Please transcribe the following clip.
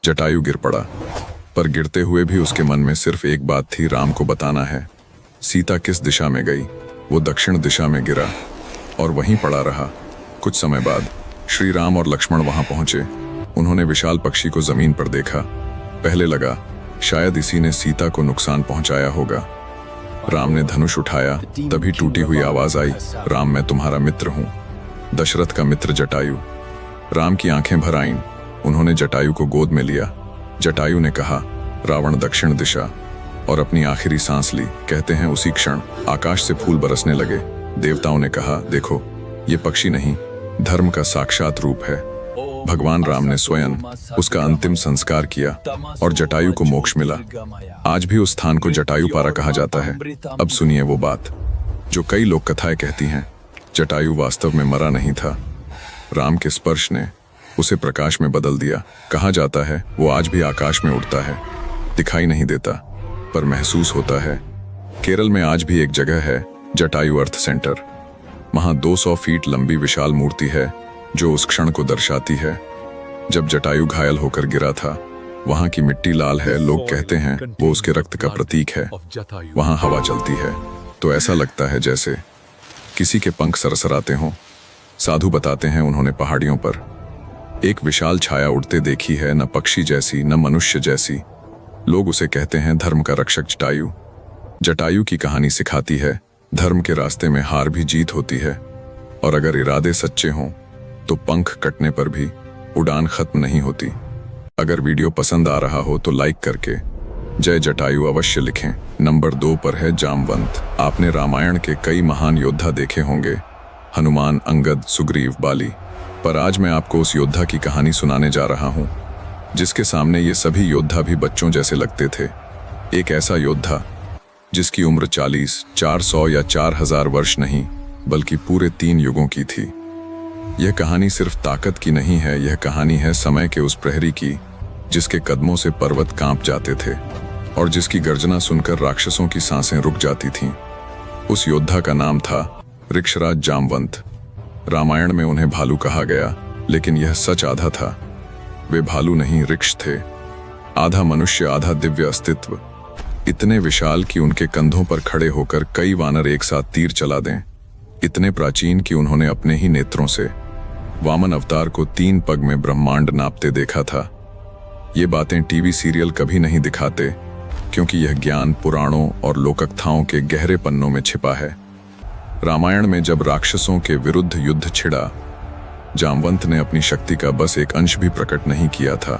जटायु गिर पड़ा, पर गिरते हुए भी उसके मन में सिर्फ एक बात थी, राम को बताना है। सीता किस दिशा में गई? वो दक्षिण दिशा में गिरा और वहीं पड़ा रहा। कुछ समय बाद श्री राम और लक्ष्मण वहां पहुंचे। उन्होंने विशाल पक्षी को जमीन पर देखा। पहले लगा शायद इसी ने सीता को नुकसान पहुंचाया होगा। राम ने धनुष उठाया, तभी टूटी हुई आवाज आई, राम मैं तुम्हारा मित्र हूं, दशरथ का मित्र जटायु। राम की आंखें भर आईं। उन्होंने जटायु को गोद में लिया। जटायु ने कहा, रावण दक्षिण दिशा, और अपनी आखिरी सांस ली। कहते हैं उसी क्षण आकाश से फूल बरसने लगे। देवताओं ने कहा, देखो ये पक्षी नहीं, धर्म का साक्षात रूप है। भगवान राम ने स्वयं उसका अंतिम संस्कार किया और जटायु को मोक्ष मिला। आज भी उस स्थान को जटायु पारा कहा जाता है। अब सुनिए वो बात जो कई लोक कथाएं कहती हैं। जटायु वास्तव में मरा नहीं था। राम के स्पर्श ने उसे प्रकाश में बदल दिया। कहा जाता है वो आज भी आकाश में उड़ता है, दिखाई नहीं देता पर महसूस होता है। केरल में आज भी एक जगह है जटायु अर्थ सेंटर। वहां 200 फीट लंबी विशाल मूर्ति है जो उस क्षण को दर्शाती है जब जटायु घायल होकर गिरा था। वहां की मिट्टी लाल है, लोग कहते हैं वो उसके रक्त का प्रतीक है। वहां हवा चलती है तो ऐसा लगता है जैसे किसी के पंख सरसराते हों। साधु बताते हैं उन्होंने पहाड़ियों पर एक विशाल छाया उड़ते देखी है, न पक्षी जैसी न मनुष्य जैसी। लोग उसे कहते हैं धर्म का रक्षक जटायु। जटायु की कहानी सिखाती है धर्म के रास्ते में हार भी जीत होती है, और अगर इरादे सच्चे हों तो पंख कटने पर भी उड़ान खत्म नहीं होती। अगर वीडियो पसंद आ रहा हो तो लाइक करके जय जटायु अवश्य लिखें। नंबर 2 पर है जामवंत। आपने रामायण के कई महान योद्धा देखे होंगे, हनुमान, अंगद, सुग्रीव, बाली, पर आज मैं आपको उस योद्धा की कहानी सुनाने जा रहा हूं जिसके सामने ये सभी योद्धा भी बच्चों जैसे लगते थे। एक ऐसा योद्धा जिसकी उम्र 40, 400 या 4000 वर्ष नहीं बल्कि पूरे 3 युगों की थी। यह कहानी सिर्फ ताकत की नहीं है, यह कहानी है समय के उस प्रहरी की जिसके कदमों से पर्वत कांप जाते थे और जिसकी गर्जना सुनकर राक्षसों की सांसें रुक जाती थीं। उस योद्धा का नाम था ऋक्षराज जामवंत। रामायण में उन्हें भालू कहा गया, लेकिन यह सच आधा था। वे भालू नहीं, ऋक्ष थे, आधा मनुष्य आधा दिव्य अस्तित्व। इतने विशाल कि उनके कंधों पर खड़े होकर कई वानर एक साथ तीर चला दें। इतने प्राचीन कि उन्होंने अपने ही नेत्रों से वामन अवतार को 3 पग में ब्रह्मांड नापते देखा था। ये बातें टीवी सीरियल कभी नहीं दिखाते, क्योंकि यह ज्ञान पुराणों और लोककथाओं के गहरे पन्नों में छिपा है। रामायण में जब राक्षसों के विरुद्ध युद्ध छिड़ा, जामवंत ने अपनी शक्ति का बस एक अंश भी प्रकट नहीं किया था।